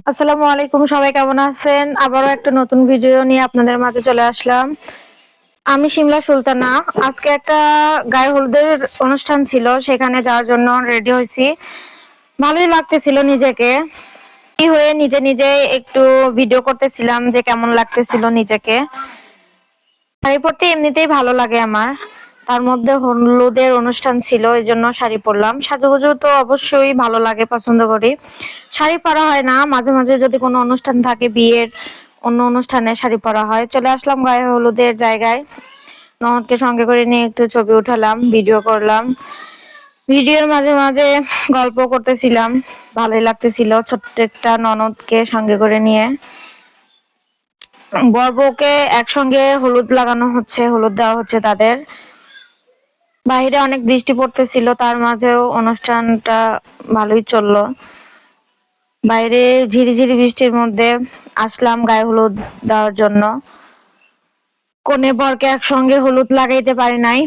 আসসালামু আলাইকুম, সবাই কেমন আছেন? আবারও একটা নতুন ভিডিও নিয়ে আপনাদের মাঝে চলে আসলাম। আমি শিমলা সুলতানা। আজকে একটা গায়ে হলুদের অনুষ্ঠান ছিল, সেখানে যাওয়ার জন্য রেডি হয়েছি। ভালোই লাগতেছিল নিজেকে। কি হয়ে নিজে নিজে একটু ভিডিও করতেছিলাম যে কেমন লাগতেছিল নিজেকে। শাড়ি পরতে এমনিতেই ভালো লাগে আমার, তার মধ্যে হলুদের অনুষ্ঠান ছিল, এই জন্য শাড়ি পরলাম। সাজুগুজু তো অবশ্যই ভালো লাগে, পছন্দ করি। শাড়ি পরা হয় না, মাঝে মাঝে যদি কোনো অনুষ্ঠান থাকে, বিয়ের অন্য অনুষ্ঠানে শাড়ি পরা হয়। চলে আসলাম গায়ে হলুদের জায়গায়, ননদকে সঙ্গে করে নিয়ে একটু ছবি উঠালাম, ভিডিও করলাম। ভিডিওর মাঝে মাঝে গল্প করতেছিলাম, ভালোই লাগতেছিল ছোট্ট একটা ননদকে সঙ্গে করে নিয়ে। বর বউকে একসঙ্গে হলুদ লাগানো হচ্ছে, হলুদ দেওয়া হচ্ছে তাদের। বাইরে অনেক বৃষ্টি পড়তেছিল, তার মাঝেও অনুষ্ঠানটা ভালোই চললো। বাইরে ঝিরিঝিরি বৃষ্টির মধ্যে আসলাম গায়ে হলুদ দেওয়ার জন্য। কনে বরকে একসঙ্গে হলুদ লাগাইতে পারি নাই,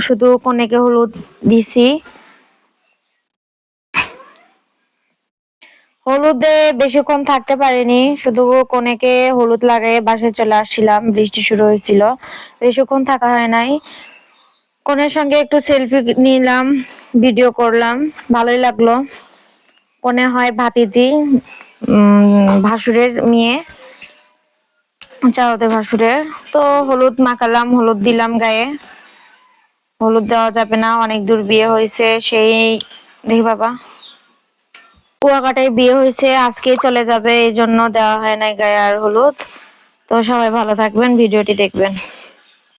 শুধু কনেকে হলুদ দিছি। হলুদে বেশিক্ষণ থাকতে পারিনি, শুধু কনেকে হলুদ লাগাই বাসায় চলে আসছিলাম। বৃষ্টি শুরু হয়েছিল, বেশিক্ষণ থাকা হয় নাই। কনের সঙ্গে একটু সেলফি নিলাম, ভিডিও করলাম, ভালোই লাগলো। কনে হয় ভাতিজি, ভাসুরের মেয়ে, চাওয়াতে ভাসুরের। তো হলুদ মাখালাম, হলুদ দিলাম গায়ে। হলুদ দেওয়া যাবে না, অনেক দূর বিয়ে হয়েছে, সেই দেখি বাবা কুয়াকাটায় বিয়ে হয়েছে, আজকেই চলে যাবে, এই জন্য দেওয়া হয় নাই গায়ে আর হলুদ। তো সবাই ভালো থাকবেন, ভিডিওটি দেখবেন।